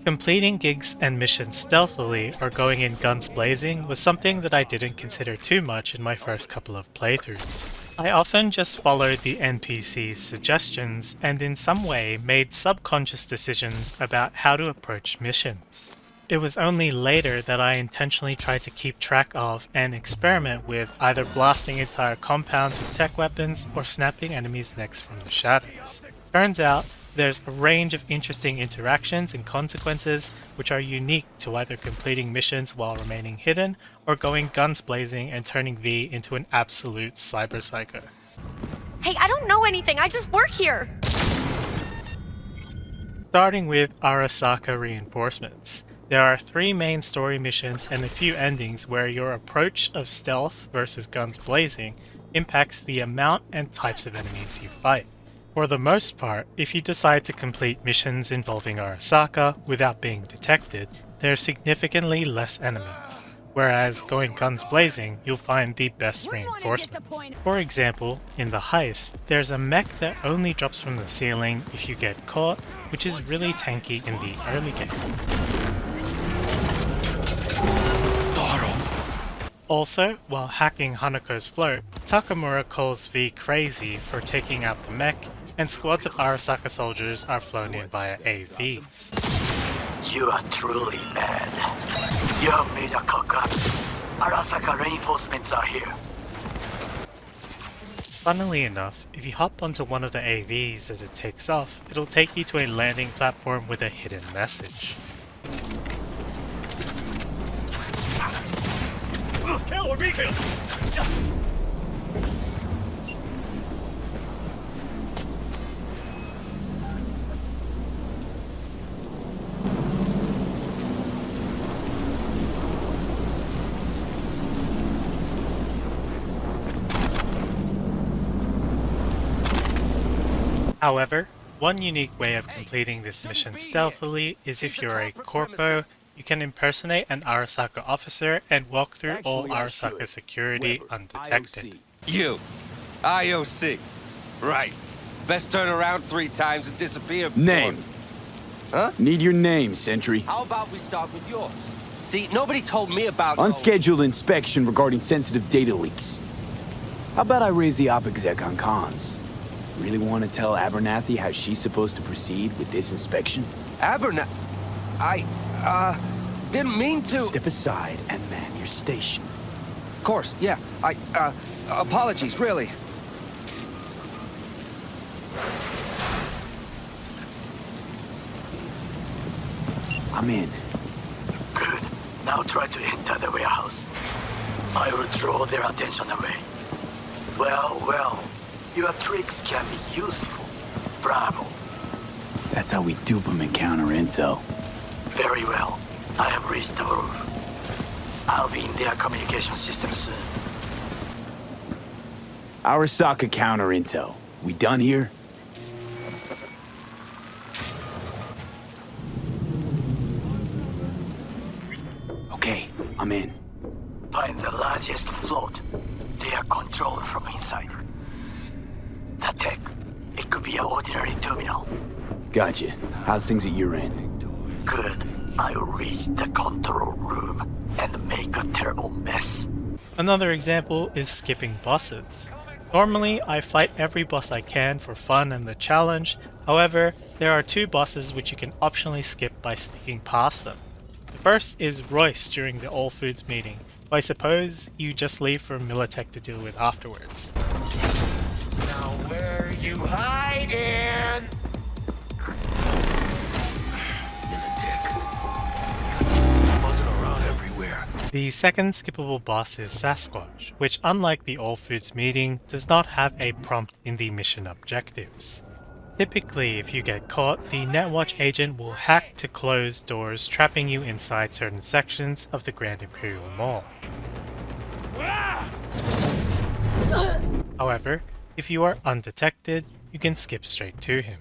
Completing gigs and missions stealthily or going in guns blazing was something that I didn't consider too much in my first couple of playthroughs. I often just followed the NPC's suggestions and in some way made subconscious decisions about how to approach missions. It was only later that I intentionally tried to keep track of and experiment with either blasting entire compounds with tech weapons or snapping enemies' necks from the shadows. Turns out, there's a range of interesting interactions and consequences which are unique to either completing missions while remaining hidden or going guns blazing and turning V into an absolute cyber psycho. Hey, I don't know anything, I just work here! Starting with Arasaka reinforcements. There are 3 main story missions and a few endings where your approach of stealth versus guns blazing impacts the amount and types of enemies you fight. For the most part, if you decide to complete missions involving Arasaka without being detected, there are significantly less enemies, whereas going guns blazing, you'll find the best reinforcements. For example, in the heist, there's a mech that only drops from the ceiling if you get caught, which is really tanky in the early game. Also, while hacking Hanako's float, Takamura calls V crazy for taking out the mech, and squads of Arasaka soldiers are flown in via AVs. You are truly mad. You have made a cock-up. Arasaka reinforcements are here. Funnily enough, if you hop onto one of the AVs as it takes off, it'll take you to a landing platform with a hidden message. Kill or be killed! However, one unique way of completing this mission stealthily is if you're a corpo, you can impersonate an Arasaka officer and walk through all Arasaka security undetected. You! IOC! Right. Best turn around 3 times and disappear before... Name. Huh? Need your name, Sentry. How about we start with yours? See, nobody told me about... Unscheduled inspection regarding sensitive data leaks. How about I raise the op exec on comms? Really want to tell Abernathy how she's supposed to proceed with this inspection? Didn't mean to... Step aside and man your station. Of course, yeah. Apologies, really. I'm in. Good. Now try to enter the warehouse. I will draw their attention away. Well. Your tricks can be useful. Bravo. That's how we dupe them and counter intel. Very well. I have reached the roof. I'll be in their communication system soon. Arasaka counter intel. We done here? Okay, I'm in. Find the largest float. They are controlled from inside. The tech. It could be an ordinary terminal. Gotcha. How's things at your end? Good. I'll reach the control room and make a terrible mess. Another example is skipping bosses. Normally, I fight every boss I can for fun and the challenge. However, there are 2 bosses which you can optionally skip by sneaking past them. The first is Royce during the All Foods meeting, who I suppose you just leave for Militech to deal with afterwards. Now where are you hiding? Buzzing around everywhere. The second skippable boss is Sasquatch, which unlike the All Foods meeting, does not have a prompt in the mission objectives. Typically, if you get caught, the Netwatch agent will hack to close doors, trapping you inside certain sections of the Grand Imperial Mall. However, if you are undetected, you can skip straight to him.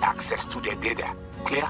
access to their data. Clear?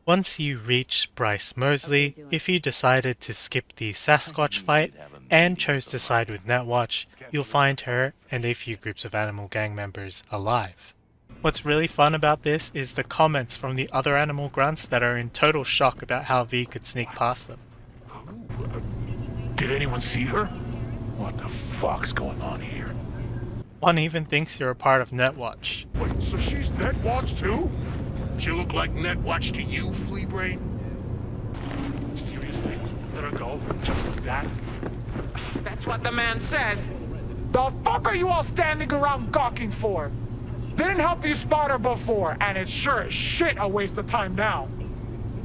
Once you reach Bryce Mosley, if you decided to skip the Sasquatch fight and chose to side with Netwatch, you'll find her and a few groups of Animal Gang members alive. What's really fun about this is the comments from the other animal grunts that are in total shock about how V could sneak past them. Did anyone see her? What the fuck's going on here? One even thinks you're a part of Netwatch. Wait, so she's Netwatch too? She look like Netwatch to you, flea brain? Seriously? Let her go? Just like that? That's what the man said. The fuck are you all standing around gawking for? Didn't help you spot her before, and it's sure as shit a waste of time now.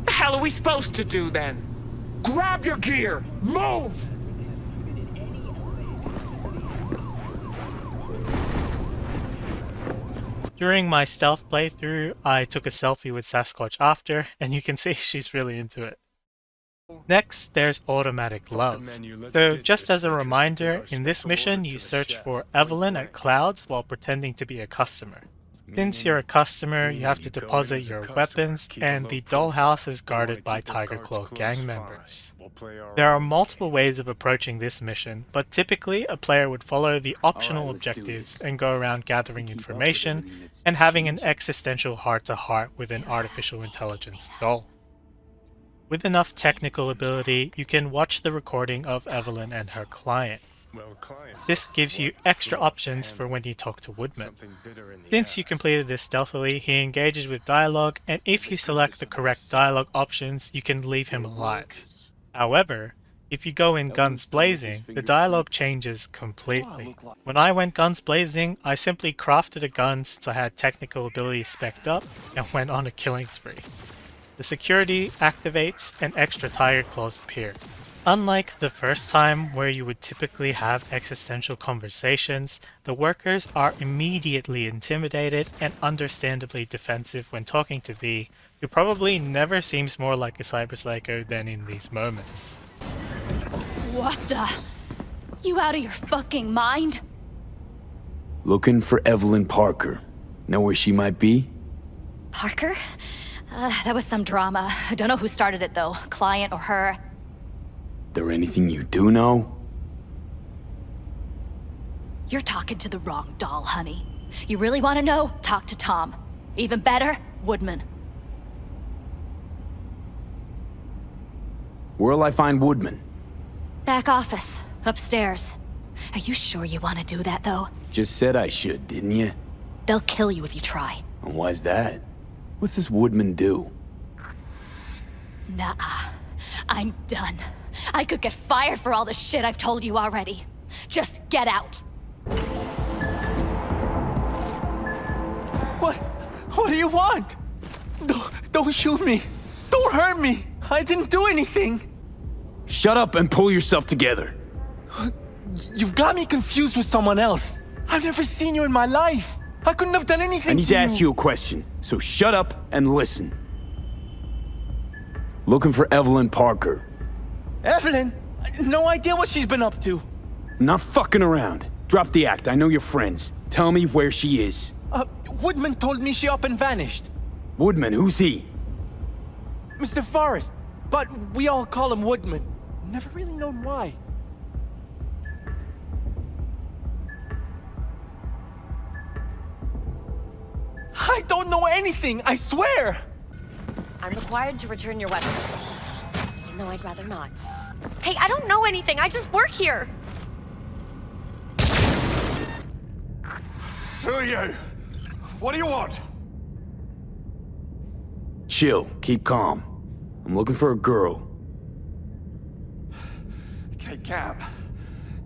The hell are we supposed to do then? Grab your gear! Move! During my stealth playthrough, I took a selfie with Sasquatch after, and you can see she's really into it. Next, there's Automatic Love. So just as a reminder, in this mission you search for Evelyn at Clouds while pretending to be a customer. Since you're a customer, you have to deposit your weapons, and the dollhouse is guarded by Tiger Claw gang members. There are multiple ways of approaching this mission, but typically a player would follow the optional objectives and go around gathering information and having an existential heart-to-heart with an artificial intelligence doll. With enough technical ability, you can watch the recording of Evelyn and her client. This gives you extra options for when you talk to Woodman. Since you completed this stealthily, he engages with dialogue, and if you select the correct dialogue options, you can leave him alive. However, if you go in guns blazing, the dialogue changes completely. When I went guns blazing, I simply crafted a gun since I had technical ability spec'd up and went on a killing spree. The security activates and extra Tiger Claws appear. Unlike the first time where you would typically have existential conversations, the workers are immediately intimidated and understandably defensive when talking to V, who probably never seems more like a cyber psycho than in these moments. What the? You out of your fucking mind? Looking for Evelyn Parker. Know where she might be? Parker? That was some drama. I don't know who started it though, client or her. There anything you do know? You're talking to the wrong doll, honey. You really want to know? Talk to Tom. Even better, Woodman. Where'll I find Woodman? Back office, upstairs. Are you sure you want to do that though? Just said I should, didn't you? They'll kill you if you try. And why's that? What's this Woodman do? Nuh-uh. I'm done. I could get fired for all the shit I've told you already. Just get out. What do you want? Don't shoot me. Don't hurt me. I didn't do anything. Shut up and pull yourself together. You've got me confused with someone else. I've never seen you in my life. I couldn't have done anything I need to ask you a question, so shut up and listen. Looking for Evelyn Parker. Evelyn? No idea what she's been up to. Not fucking around. Drop the act, I know you're friends. Tell me where she is. Woodman told me she up and vanished. Woodman, who's he? Mr. Forrest. But we all call him Woodman. Never really known why. I don't know anything, I swear! I'm required to return your weapon. Even though I'd rather not. Hey, I don't know anything. I just work here. Who are you? What do you want? Chill, keep calm. I'm looking for a girl. Okay, Cap.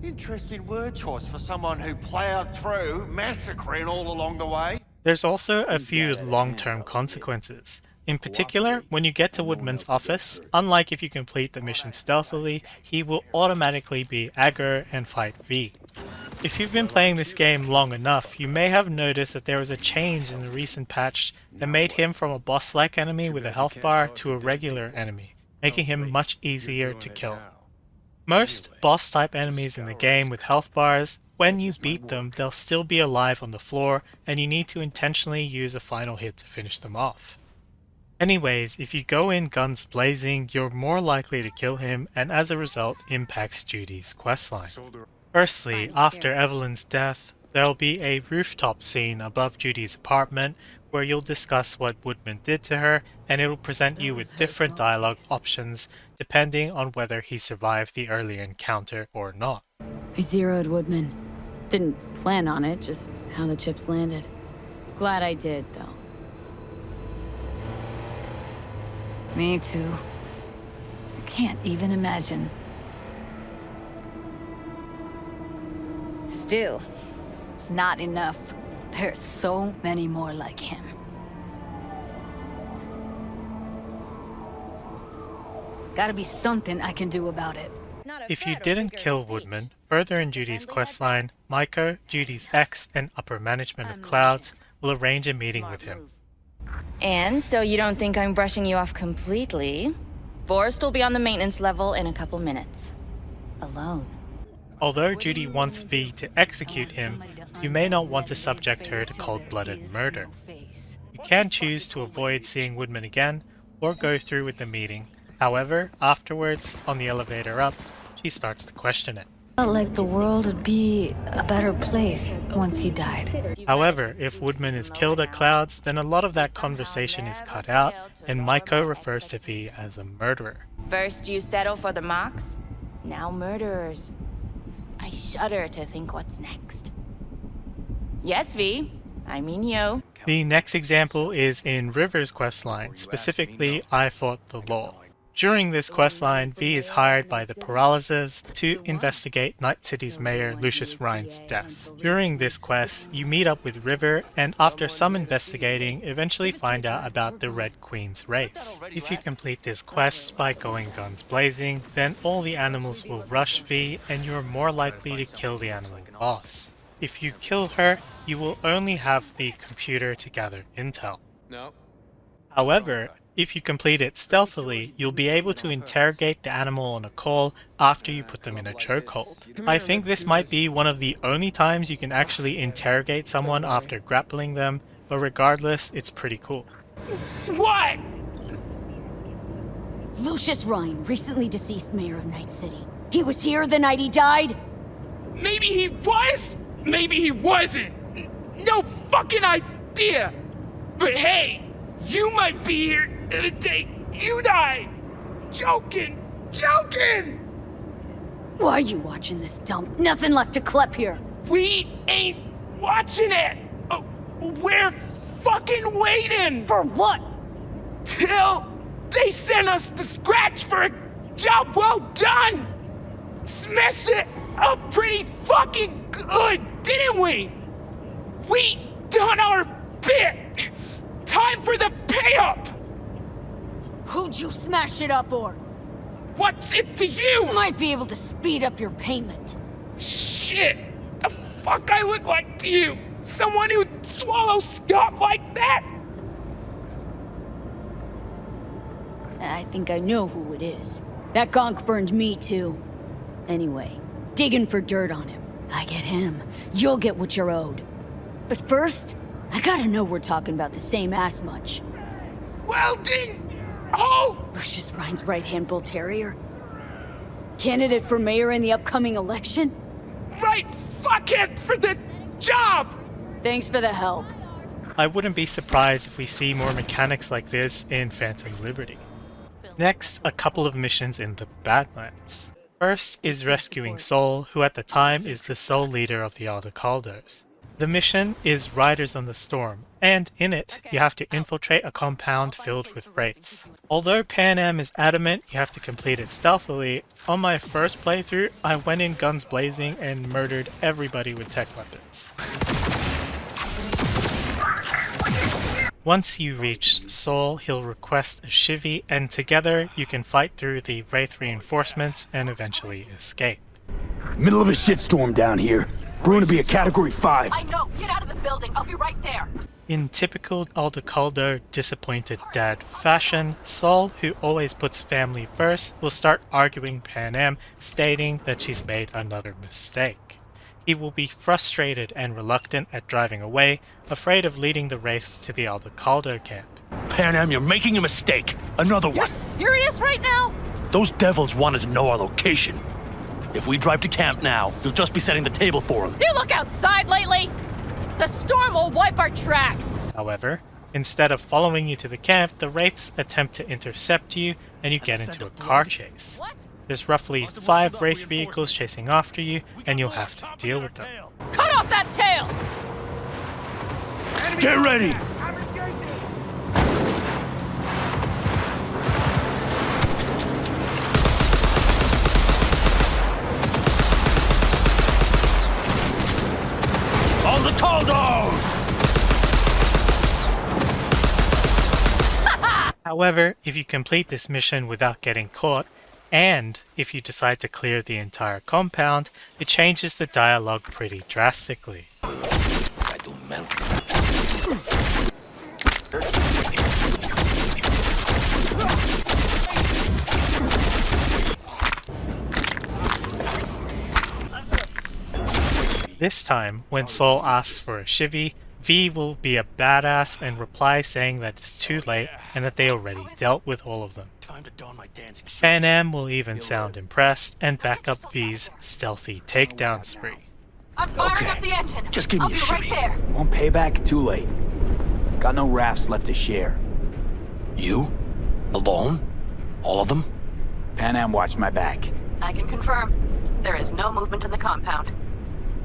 Interesting word choice for someone who plowed through, massacring all along the way. There's also a few long-term consequences. In particular, when you get to Woodman's office, unlike if you complete the mission stealthily, he will automatically be aggro and fight V. If you've been playing this game long enough, you may have noticed that there was a change in the recent patch that made him from a boss-like enemy with a health bar to a regular enemy, making him much easier to kill. Most boss-type enemies in the game with health bars when you beat them, they'll still be alive on the floor, and you need to intentionally use a final hit to finish them off. Anyways, if you go in guns blazing, you're more likely to kill him, and as a result impacts Judy's questline. Firstly, after Evelyn's death, there'll be a rooftop scene above Judy's apartment where you'll discuss what Woodman did to her, and it'll present you with different dialogue options depending on whether he survived the earlier encounter or not. I zeroed Woodman. Didn't plan on it, just how the chips landed. Glad I did, though. Me too. I can't even imagine. Still, it's not enough. There's so many more like him. Gotta be something I can do about it. If you didn't kill Woodman, further in Judy's questline, Maiko, Judy's ex, and upper management of Clouds will arrange a meeting with him. And so you don't think I'm brushing you off completely? Forrest will be on the maintenance level in a couple minutes. Alone. Although Judy wants V to execute him, you may not want to subject her to cold-blooded murder. You can choose to avoid seeing Woodman again, or go through with the meeting. However, afterwards, on the elevator up, she starts to question it. Felt like the world would be a better place once he died. However, if Woodman is killed at Clouds, then a lot of that conversation is cut out, and Maiko refers to V as a murderer. First you settle for the mocks, now murderers. I shudder to think what's next. Yes, V. I mean you. The next example is in River's questline, specifically I Fought the Law. During this questline, V is hired by the Paralysis to investigate Night City's mayor Lucius Rhine's death. During this quest, you meet up with River and after some investigating, eventually find out about the Red Queen's race. If you complete this quest by going guns blazing, then all the animals will rush V and you are more likely to kill the animal boss. If you kill her, you will only have the computer to gather intel. However, if you complete it stealthily, you'll be able to interrogate the animal on a call after you put them in a chokehold. I think this might be one of the only times you can actually interrogate someone after grappling them, but regardless, it's pretty cool. What? Lucius Rhine, recently deceased mayor of Night City. He was here the night he died? Maybe he was, maybe he wasn't. No fucking idea. But hey, you might be here the day you died. Joking. Why are you watching this dump? Nothing left to clip here. We ain't watching it. We're fucking waiting. For what? Till they send us the scratch for a job well done. Smashed it up pretty fucking good, didn't we? We done our bit. Time for the pay-up! Who'd you smash it up for? What's it to you? Might be able to speed up your payment. Shit! The fuck I look like to you? Someone who'd swallow scot like that? I think I know who it is. That gonk burned me too. Anyway, digging for dirt on him. I get him. You'll get what you're owed. But first, I gotta know we're talking about the same ass much. Welding! Oh! Lucius Rhine's right-hand bull terrier? Candidate for mayor in the upcoming election? Right fuckhead for the job! Thanks for the help. I wouldn't be surprised if we see more mechanics like this in Phantom Liberty. Next, a couple of missions in the Badlands. First is rescuing Sol, who at the time is the sole leader of the Aldecaldos. The mission is Riders on the Storm, and in it, you have to infiltrate a compound filled with wraiths. Although Pan Am is adamant you have to complete it stealthily, on my first playthrough, I went in guns blazing and murdered everybody with tech weapons. Once you reach Sol, he'll request a shivvy, and together you can fight through the wraith reinforcements and eventually escape. Middle of a shitstorm down here. Brewing to be a Category 5. I know! Get out of the building! I'll be right there! In typical Aldecaldo disappointed dad fashion, Sol, who always puts family first, will start arguing Pan Am, stating that she's made another mistake. He will be frustrated and reluctant at driving away, afraid of leading the wraiths to the Aldecaldo camp. Panam, you're making a mistake. Another one. You're serious right now? Those devils wanted to know our location. If we drive to camp now, you'll just be setting the table for them. You look outside lately? The storm will wipe our tracks. However, instead of following you to the camp, the wraiths attempt to intercept you and you get into a car chase. There's roughly 5 wraith vehicles chasing after you and you'll have to deal with them. Cut off that tail! Get ready! On the Caldos! However, if you complete this mission without getting caught, and if you decide to clear the entire compound, it changes the dialogue pretty drastically. This time, when Saul asks for a chivvy, V will be a badass and reply saying that it's too late and that they already dealt with all of them. Panam will even sound impressed and back up V's stealthy takedown spree. I'm firing up the engine. Just give me a right shimmy. there. Want payback? Too late. Got no rafts left to share. You? Alone? All of them? Panam watched my back. I can confirm. There is no movement in the compound.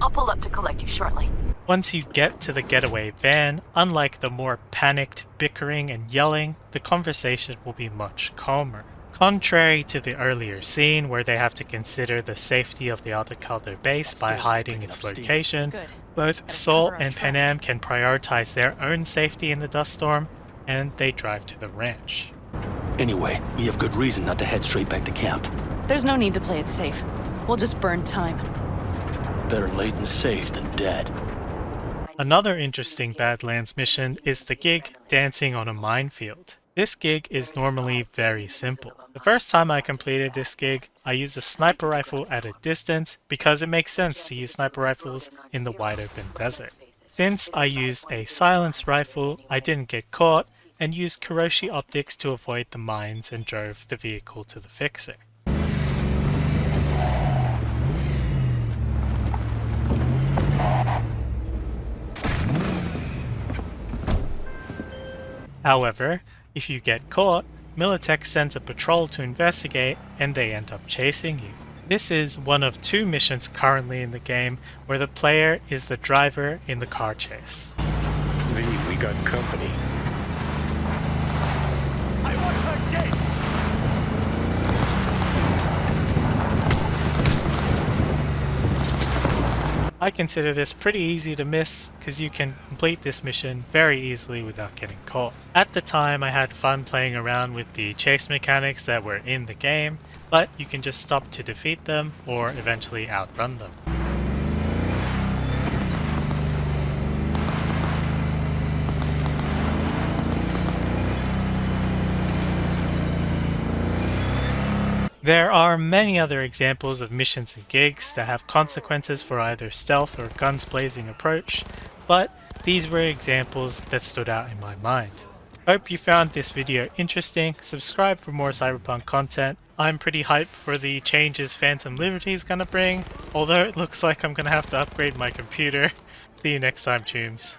I'll pull up to collect you shortly. Once you get to the getaway van, unlike the more panicked bickering and yelling, the conversation will be much calmer. Contrary to the earlier scene where they have to consider the safety of the Aldecaldo base by hiding its location, both Saul and Panam can prioritize their own safety in the dust storm, and they drive to the ranch. Anyway, we have good reason not to head straight back to camp. There's no need to play it safe. We'll just burn time. Better late and safe than dead. Another interesting Badlands mission is the gig Dancing on a Minefield. This gig is normally very simple. The first time I completed this gig, I used a sniper rifle at a distance because it makes sense to use sniper rifles in the wide open desert. Since I used a silenced rifle, I didn't get caught and used Kiroshi optics to avoid the mines and drove the vehicle to the fixer. However, if you get caught, Militech sends a patrol to investigate and they end up chasing you. This is one of 2 missions currently in the game where the player is the driver in the car chase. We got company. I want her dead! I consider this pretty easy to miss because you can complete this mission very easily without getting caught. At the time I had fun playing around with the chase mechanics that were in the game, but you can just stop to defeat them or eventually outrun them. There are many other examples of missions and gigs that have consequences for either stealth or guns blazing approach, but these were examples that stood out in my mind. Hope you found this video interesting. Subscribe for more Cyberpunk content. I'm pretty hyped for the changes Phantom Liberty is gonna bring, although it looks like I'm gonna have to upgrade my computer. See you next time, Chooms.